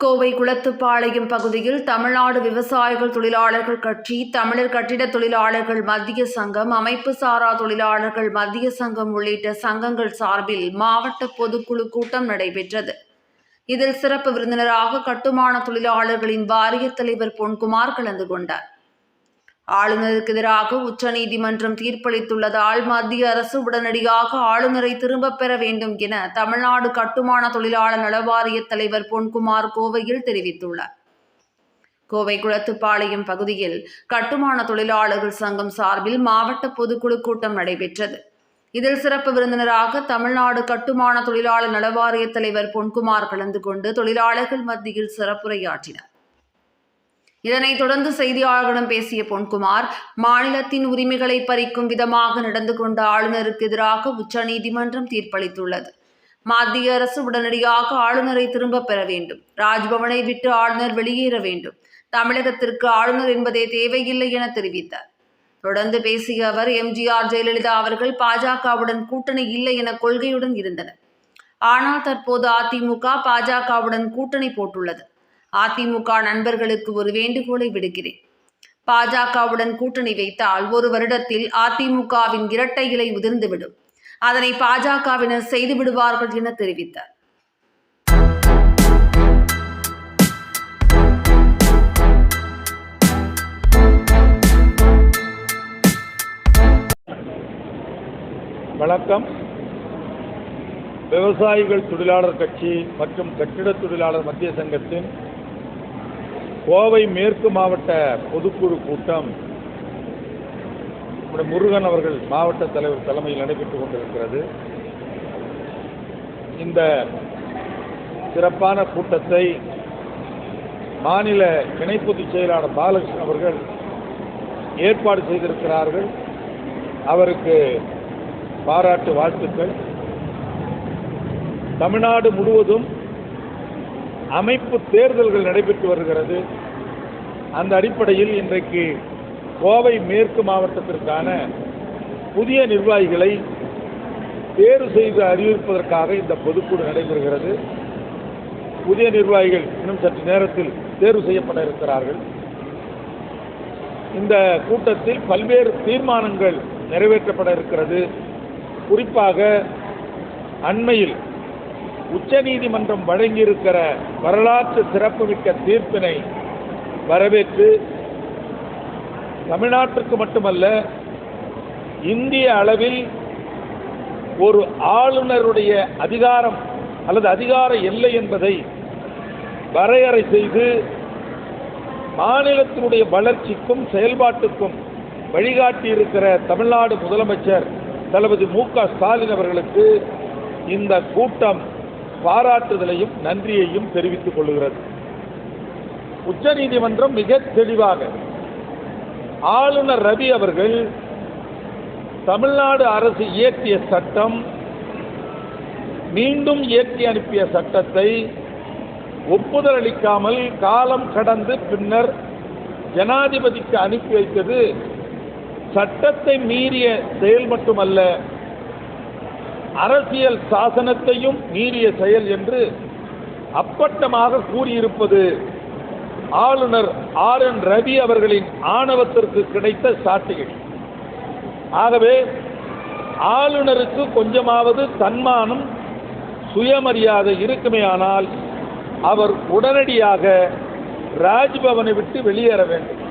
கோவை குளத்துப்பாளையம் பகுதியில் தமிழ்நாடு விவசாயிகள் தொழிலாளர்கள் கட்சி, தமிழர் கட்டிட தொழிலாளர்கள் மத்திய சங்கம், அமைப்பு சாரா தொழிலாளர்கள் மத்திய சங்கம் உள்ளிட்ட சங்கங்கள் சார்பில் மாவட்ட பொதுக்குழு கூட்டம் நடைபெற்றது. இதில் சிறப்பு விருந்தினராக கட்டுமான தொழிலாளர்களின் வாரிய தலைவர் பொன்குமார் கலந்து கொண்டார். ஆளுநருக்கு எதிராக உச்சநீதிமன்றம் தீர்ப்பளித்துள்ளதால் மத்திய அரசு உடனடியாக ஆளுநரை திரும்பப் பெற வேண்டும் என தமிழ்நாடு கட்டுமான தொழிலாளர் நலவாரிய தலைவர் பொன்குமார் கோவையில் தெரிவித்துள்ளார். கோவை குளத்துப்பாளையம் பகுதியில் கட்டுமான தொழிலாளர்கள் சங்கம் சார்பில் மாவட்ட பொதுக்குழு கூட்டம் நடைபெற்றது. இதில் சிறப்பு விருந்தினராக தமிழ்நாடு கட்டுமான தொழிலாளர் நலவாரிய தலைவர் பொன்குமார் கலந்து கொண்டு தொழிலாளர்கள் மத்தியில் சிறப்புரையாற்றினார். இதனைத் தொடர்ந்து செய்தியாளர்களிடம் பேசிய பொன்குமார், மாநிலத்தின் உரிமைகளை பறிக்கும் விதமாக நடந்து கொண்ட ஆளுநருக்கு எதிராக உச்சநீதிமன்றம் தீர்ப்பளித்துள்ளது. மத்திய அரசு உடனடியாக ஆளுநரை திரும்பப் பெற வேண்டும். ராஜ்பவனை விட்டு ஆளுநர் வெளியேற வேண்டும். தமிழகத்திற்கு ஆளுநர் என்பதே தேவையில்லை என தெரிவித்தார். தொடர்ந்து பேசிய அவர், எம்ஜிஆர், ஜெயலலிதா அவர்கள் பாஜகவுடன் கூட்டணி இல்லை என கொள்கையுடன் இருந்தனர். ஆனால் தற்போது அதிமுக பாஜகவுடன் கூட்டணி போட்டுள்ளது. அதிமுக நண்பர்களுக்கு ஒரு வேண்டுகோளை விடுக்கிறேன். பாஜகவுடன் கூட்டணி வைத்தால் ஒரு வருடத்தில் அதிமுகவின் இரட்டை இலை உதிர்ந்துவிடும். அதனை பாஜகவினர் செய்து விடுவார்கள் என தெரிவித்தார். வணக்கம். விவசாயிகள் தொழிலாளர் கட்சி மற்றும் கட்டிட தொழிலாளர் மத்திய சங்கத்தின் கோவை மேற்கு மாவட்ட பொதுக்குழு கூட்டம் முருகன் அவர்கள் மாவட்ட தலைவர் தலைமையில் நடைபெற்றுக் கொண்டிருக்கிறது. இந்த சிறப்பான கூட்டத்தை மாநில இணை பொதுச் செயலாளர் பாலகிருஷ்ணன் அவர்கள் ஏற்பாடு செய்திருக்கிறார்கள். அவருக்கு பாராட்டு வாழ்த்துக்கள். தமிழ்நாடு முழுவதும் அமைப்பு தேர்தல்கள் நடைபெற்று வருகிறது. அந்த அடிப்படையில் இன்றைக்கு கோவை மேற்கு மாவட்டத்திற்கான புதிய நிர்வாகிகளை தேர்வு செய்து அறிவிப்பதற்காக இந்த பொதுக்குழு நடைபெறுகிறது. புதிய நிர்வாகிகள் இன்னும் சற்று நேரத்தில் தேர்வு செய்யப்பட இருக்கிறார்கள். இந்த கூட்டத்தில் பல்வேறு தீர்மானங்கள் நிறைவேற்றப்பட இருக்கிறது. குறிப்பாக அண்மையில் உச்சநீதிமன்றம் வழங்கியிருக்கிற வரலாற்று சிறப்புமிக்க தீர்ப்பினை வரவேற்று தமிழ்நாட்டிற்கு மட்டுமல்ல இந்திய அளவில் ஒரு ஆளுநருடைய அதிகாரம் அல்லது அதிகார எல்லை என்பதை வரையறை செய்து மாநிலத்தினுடைய வளர்ச்சிக்கும் செயல்பாட்டுக்கும் வழிகாட்டியிருக்கிற தமிழ்நாடு முதலமைச்சர் தளபதி மு.க. ஸ்டாலின் அவர்களுக்கு இந்த கூட்டம் பாராட்டுதலையும் நன்றியையும் தெரிவித்துக் கொள்கிறது. உச்சநீதிமன்றம் மிக தெளிவாக ஆளுநர் ரவி அவர்கள் தமிழ்நாடு அரசு இயற்றிய சட்டம், மீண்டும் இயற்றி அனுப்பிய சட்டத்தை ஒப்புதல் அளிக்காமல் காலம் கடந்து பின்னர் ஜனாதிபதிக்கு அனுப்பி வைத்தது சட்டத்தை மீறிய செயல் மட்டுமல்ல, அரசியல் சாசனத்தையும் மீறிய செயல் என்று அப்பட்டமாக கூறியிருப்பது ஆளுநர் ஆர்.என். ரவி அவர்களின் ஆணவத்திற்கு கிடைத்த சாட்சிகள். ஆகவே ஆளுநருக்கு கொஞ்சமாவது தன்மானம், சுயமரியாதை இருக்குமேயானால் அவர் உடனடியாக ராஜ்பவனை விட்டு வெளியேற வேண்டும்,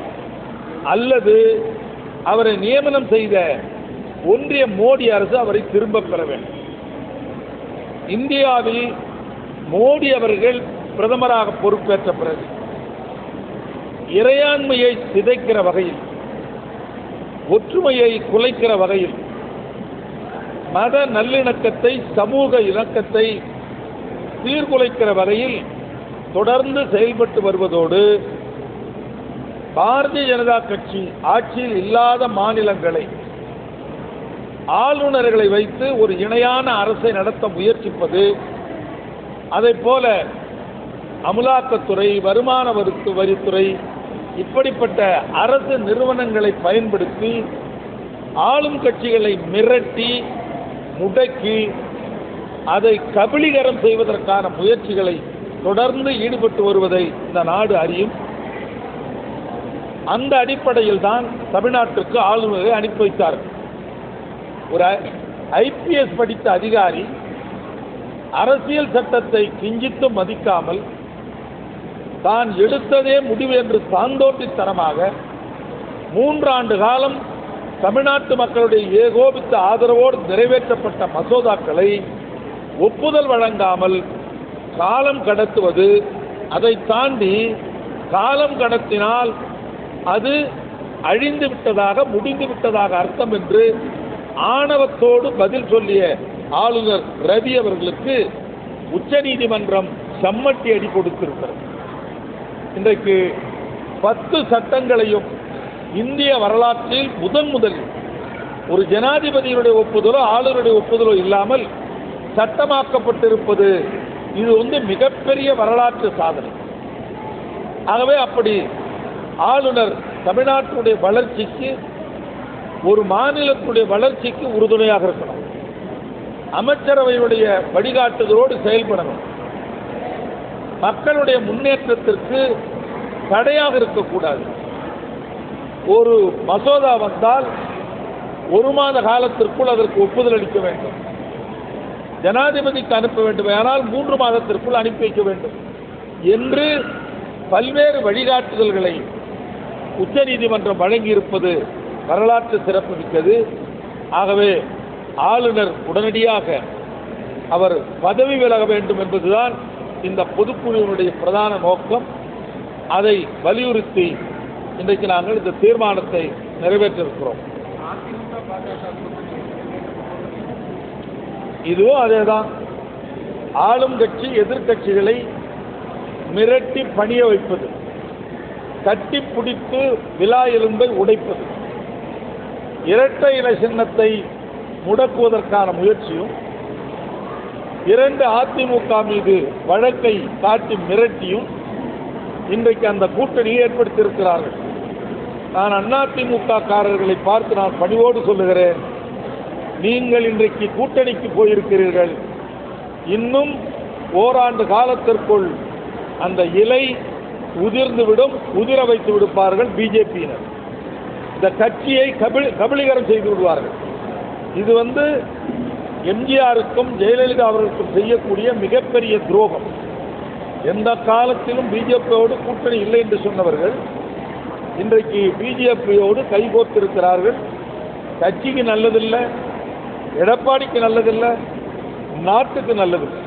அல்லது அவரை நியமனம் செய்த ஒன்றிய மோடி அரசு அவரை திரும்ப பெற வேண்டும். இந்தியாவில் மோடி அவர்கள் பிரதமராக பொறுப்பேற்ற பிறகு இறையாண்மையை சிதைக்கிற வகையில், ஒற்றுமையை குலைக்கிற வகையில், மத நல்லிணக்கத்தை, சமூக இணக்கத்தை சீர்குலைக்கிற வகையில் தொடர்ந்து செயல்பட்டு வருவதோடு பாரதிய ஜனதா கட்சி ஆட்சியில் இல்லாத மாநிலங்களை ஆளுநர்களை வைத்து ஒரு இணையான அரசை நடத்த முயற்சிப்பது, அதைப்போல அமலாக்கத்துறை, வருமான வரித்துறை, இப்படிப்பட்ட அரசு நிறுவனங்களை பயன்படுத்தி ஆளும் கட்சிகளை மிரட்டி முடக்கி அதை கபலீகரம் செய்வதற்கான முயற்சிகளை தொடர்ந்து ஈடுபட்டு வருவதை இந்த நாடு அறியும். அந்த அடிப்படையில் தான் தமிழ்நாட்டுக்கு ஆளுநரை அனுப்பி வைத்தார்கள். ஒரு ஐபிஎஸ் படித்த அதிகாரி அரசியல் சட்டத்தை கிஞ்சித்தும் மதிக்காமல் தான் எடுத்ததே முடிவு என்று சான்றோட்டித்தனமாக 3 ஆண்டு காலம் தமிழ்நாட்டு மக்களுடைய ஏகோபித்த ஆதரவோடு நிறைவேற்றப்பட்ட மசோதாக்களை ஒப்புதல் வழங்காமல் காலம் கடத்துவது, அதை தாண்டி காலம் கடத்தினால் அது அழிந்து விட்டதாக முடிந்து விட்டதாக அர்த்தம் என்று ஆணவத்தோடு பதில் சொல்லிய ஆளுநர் ரவி அவர்களுக்கு உச்சநீதிமன்றம் சம்மட்டி அடி கொடுத்திருக்கிறது. இன்றைக்கு 10 சட்டங்களையும் இந்திய வரலாற்றில் முதலில் ஒரு ஜனாதிபதியுடைய ஒப்புதலோ ஆளுநருடைய ஒப்புதலோ இல்லாமல் சட்டமாக்கப்பட்டிருப்பது இது மிகப்பெரிய வரலாற்று சாதனை. ஆகவே அப்படி ஆளுநர் தமிழ்நாட்டுடைய வளர்ச்சிக்கு, ஒரு மாநிலத்துடைய வளர்ச்சிக்கு உறுதுணையாக இருக்கணும். அமைச்சரவையுடைய வழிகாட்டுதலோடு செயல்படணும். மக்களுடைய முன்னேற்றத்திற்கு தடையாக இருக்கக்கூடாது. ஒரு மசோதா வந்தால் 1 மாத காலத்திற்குள் அதற்கு ஒப்புதல் அளிக்க வேண்டும். ஜனாதிபதிக்கு அனுப்ப வேண்டும், ஆனால் 3 மாதத்திற்குள் அனுப்பி வைக்க வேண்டும் என்று பல்வேறு வழிகாட்டுதல்களை உச்சநீதிமன்றம் வழங்கியிருப்பது வரலாற்று சிறப்பு மிக்கது. ஆகவே ஆளுநர் உடனடியாக அவர் பதவி விலக வேண்டும் என்பதுதான் இந்த பொதுக்குழுவினுடைய பிரதான நோக்கம். அதை வலியுறுத்தி இன்றைக்கு நாங்கள் இந்த தீர்மானத்தை நிறைவேற்றிருக்கிறோம். இதுவும் அதேதான். ஆளும் கட்சி எதிர்கட்சிகளை மிரட்டி பணிய வைப்பது, கட்டி பிடித்து விலா எலும்பை உடைப்பது, இரட்டை இலை சின்னத்தை முடக்குவதற்கான முயற்சியும், 2 அதிமுக மீது வழக்கை காட்டி மிரட்டியும் இன்றைக்கு அந்த கூட்டணியை ஏற்படுத்தியிருக்கிறார்கள். நான் அதிமுக காரர்களை பார்த்து நான் பணிவோடு சொல்லுகிறேன், நீங்கள் இன்றைக்கு கூட்டணிக்கு போயிருக்கிறீர்கள். இன்னும் ஓராண்டு காலத்திற்குள் அந்த இலை உதிர்ந்துவிடும், உதிர வைத்து விடுப்பார்கள் பிஜேபியினர். இந்த கட்சியை கபலீகரம் செய்து விடுவார்கள். இது எம்ஜிஆருக்கும் ஜெயலலிதா அவர்களுக்கும் செய்யக்கூடிய மிகப்பெரிய துரோகம். எந்த காலத்திலும் பிஜேபியோடு கூட்டணி இல்லை என்று சொன்னவர்கள் இன்றைக்கு பிஜேபியோடு கைகோர்த்திருக்கிறார்கள். கட்சிக்கு நல்லதில்லை, எடப்பாடிக்கு நல்லதில்லை, நாட்டுக்கு நல்லதில்லை.